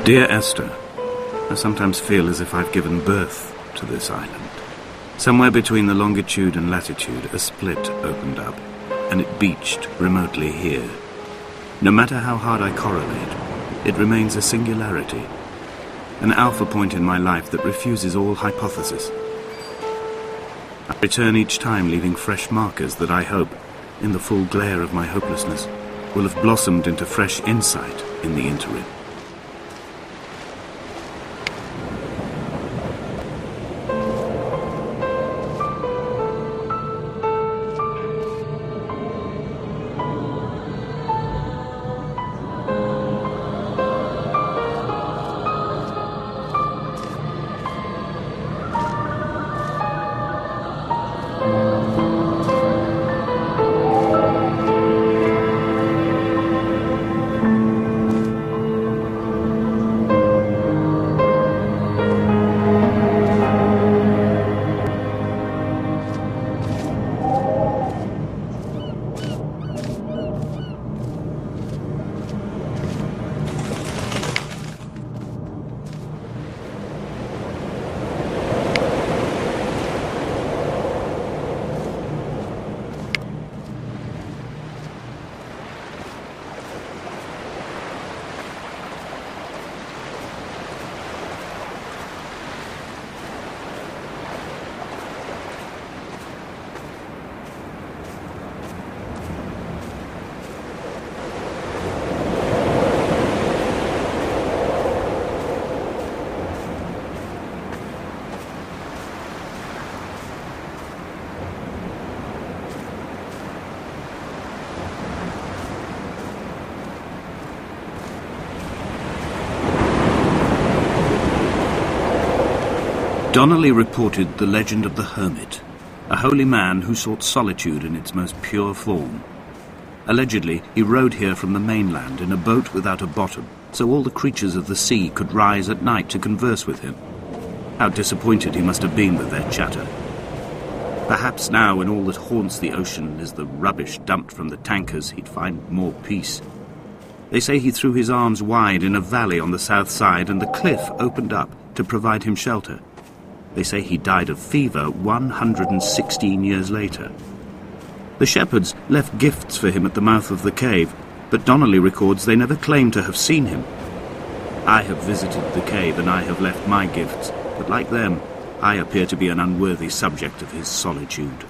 Dear Esther, I sometimes feel as if I've given birth to this island. Somewhere between the longitude and latitude, a split opened up, and it beached remotely here. No matter how hard I correlate, it remains a singularity, an alpha point in my life that refuses all hypothesis. I return each time leaving fresh markers that I hope, in the full glare of my hopelessness, will have blossomed into fresh insight in the interim. Donnelly reported the legend of the hermit, a holy man who sought solitude in its most pure form. Allegedly, he rode here from the mainland in a boat without a bottom, so all the creatures of the sea could rise at night to converse with him. How disappointed he must have been with their chatter. Perhaps now, when all that haunts the ocean is the rubbish dumped from the tankers, he'd find more peace. They say he threw his arms wide in a valley on the south side, and the cliff opened up to provide him shelter. They say he died of fever 116 years later. The shepherds left gifts for him at the mouth of the cave, but Donnelly records they never claimed to have seen him. I have visited the cave and I have left my gifts, but like them, I appear to be an unworthy subject of his solitude.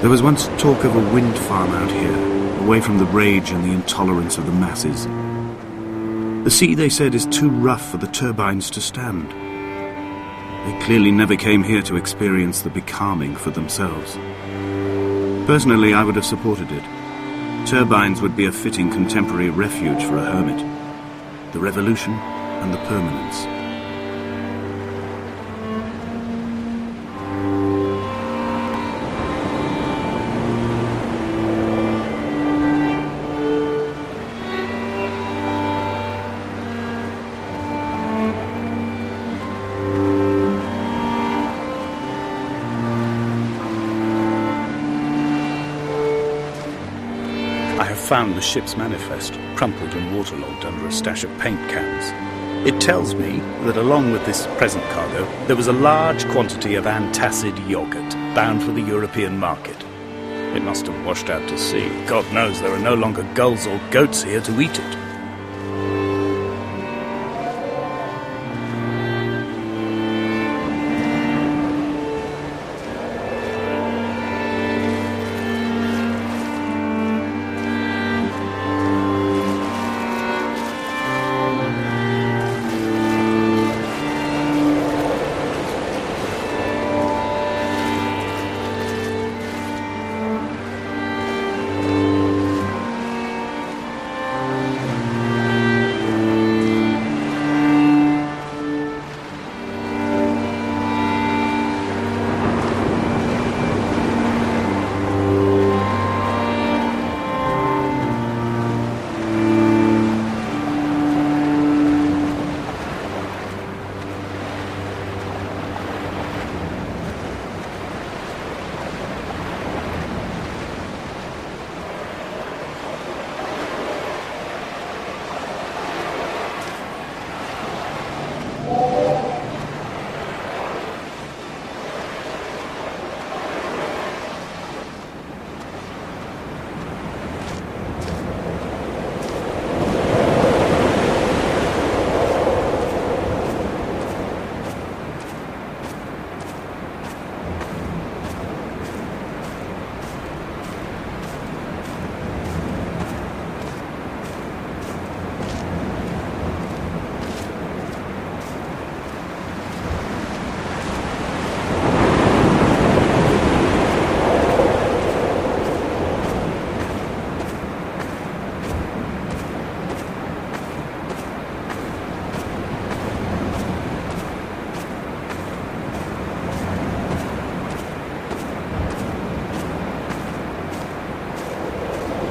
There was once talk of a wind farm out here, away from the rage and the intolerance of the masses. The sea, they said, is too rough for the turbines to stand. They clearly never came here to experience the becalming for themselves. Personally, I would have supported it. Turbines would be a fitting contemporary refuge for a hermit. The revolution and the permanence. I have found the ship's manifest, crumpled and waterlogged under a stash of paint cans. It tells me that along with this present cargo, there was a large quantity of antacid yogurt bound for the European market. It must have washed out to sea. God knows there are no longer gulls or goats here to eat it.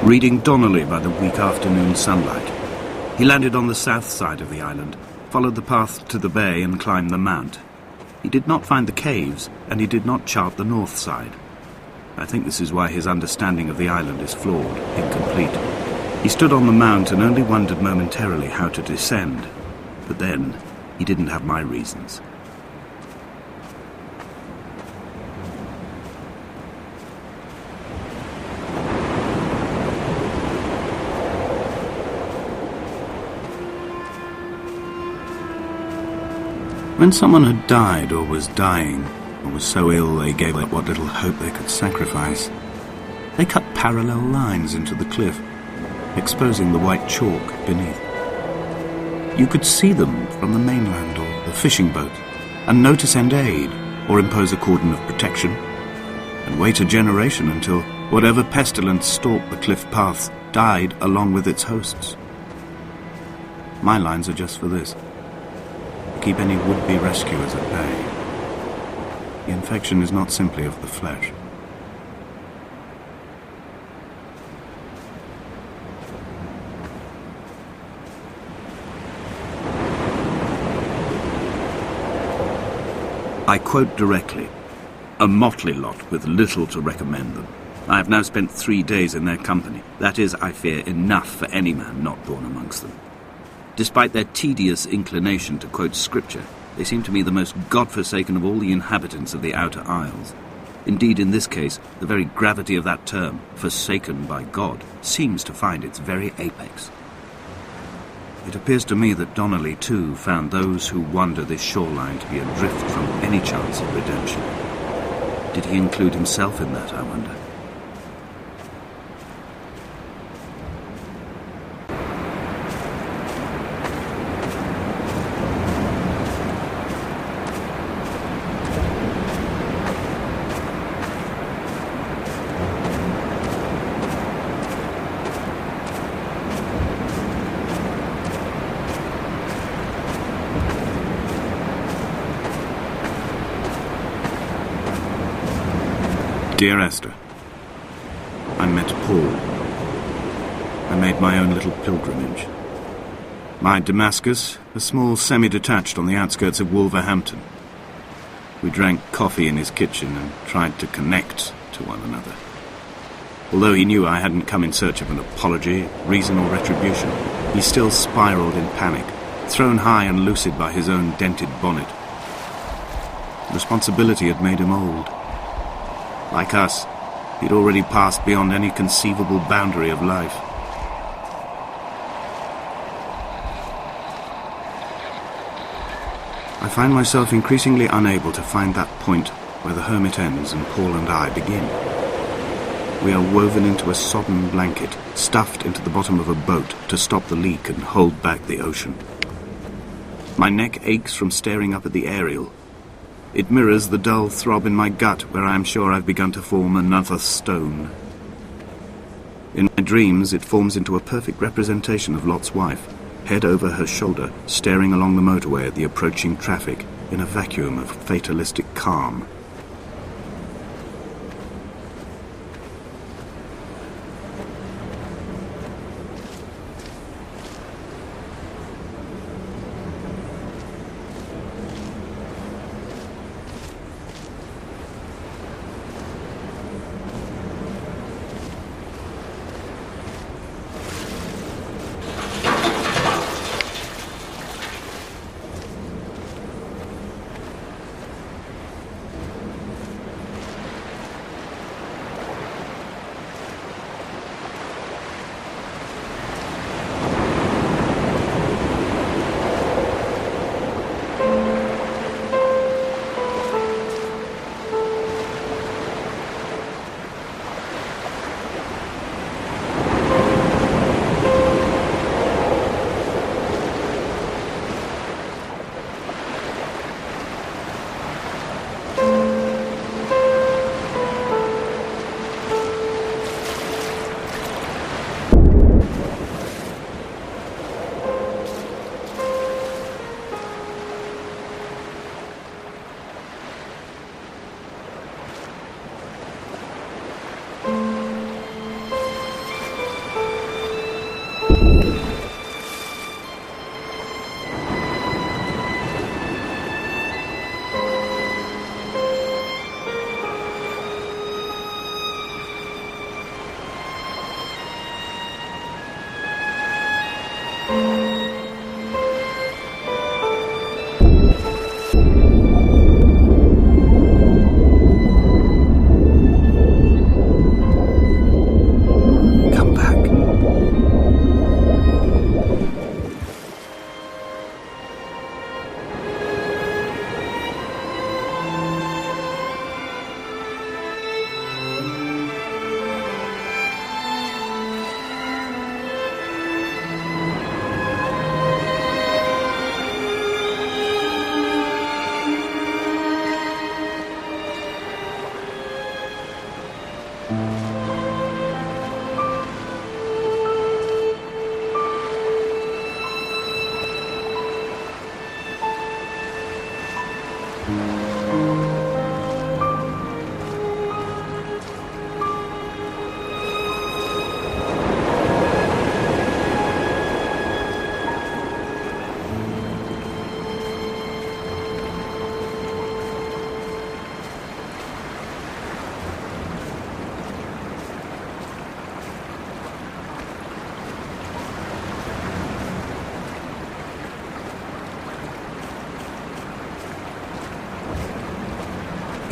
Reading Donnelly by the weak afternoon sunlight, he landed on the south side of the island, followed the path to the bay and climbed the mount. He did not find the caves, and he did not chart the north side. I think this is why his understanding of the island is flawed, incomplete. He stood on the mount and only wondered momentarily how to descend. But then, he didn't have my reasons. When someone had died or was dying, or was so ill they gave up what little hope they could sacrifice, they cut parallel lines into the cliff, exposing the white chalk beneath. You could see them from the mainland or the fishing boat, and know to send aid or impose a cordon of protection, and wait a generation until whatever pestilence stalked the cliff paths died along with its hosts. My lines are just for this. Keep any would-be rescuers at bay. The infection is not simply of the flesh. I quote directly, "A motley lot with little to recommend them. I have now spent 3 days in their company. That is, I fear, enough for any man not born amongst them. Despite their tedious inclination to quote scripture, they seem to me the most God-forsaken of all the inhabitants of the Outer Isles. Indeed, in this case, the very gravity of that term, forsaken by God, seems to find its very apex. It appears to me that Donnelly, too, found those who wander this shoreline to be adrift from any chance of redemption. Did he include himself in that, I wonder? Dear Esther, I met Paul. I made my own little pilgrimage. My Damascus, a small semi-detached on the outskirts of Wolverhampton. We drank coffee in his kitchen and tried to connect to one another. Although he knew I hadn't come in search of an apology, reason or retribution, he still spiraled in panic, thrown high and lucid by his own dented bonnet. Responsibility had made him old. Like us, he'd already passed beyond any conceivable boundary of life. I find myself increasingly unable to find that point where the hermit ends and Paul and I begin. We are woven into a sodden blanket, stuffed into the bottom of a boat to stop the leak and hold back the ocean. My neck aches from staring up at the aerial. It mirrors the dull throb in my gut where I am sure I've begun to form another stone. In my dreams, it forms into a perfect representation of Lot's wife, head over her shoulder, staring along the motorway at the approaching traffic in a vacuum of fatalistic calm.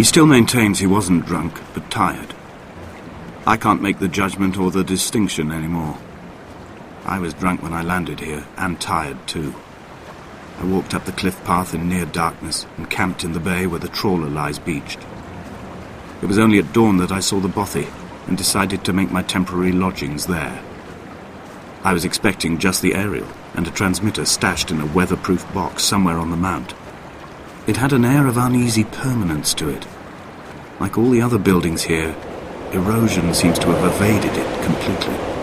He still maintains he wasn't drunk, but tired. I can't make the judgment or the distinction anymore. I was drunk when I landed here, and tired too. I walked up the cliff path in near darkness and camped in the bay where the trawler lies beached. It was only at dawn that I saw the bothy and decided to make my temporary lodgings there. I was expecting just the aerial and a transmitter stashed in a weatherproof box somewhere on the mount. It had an air of uneasy permanence to it. Like all the other buildings here, erosion seems to have evaded it completely.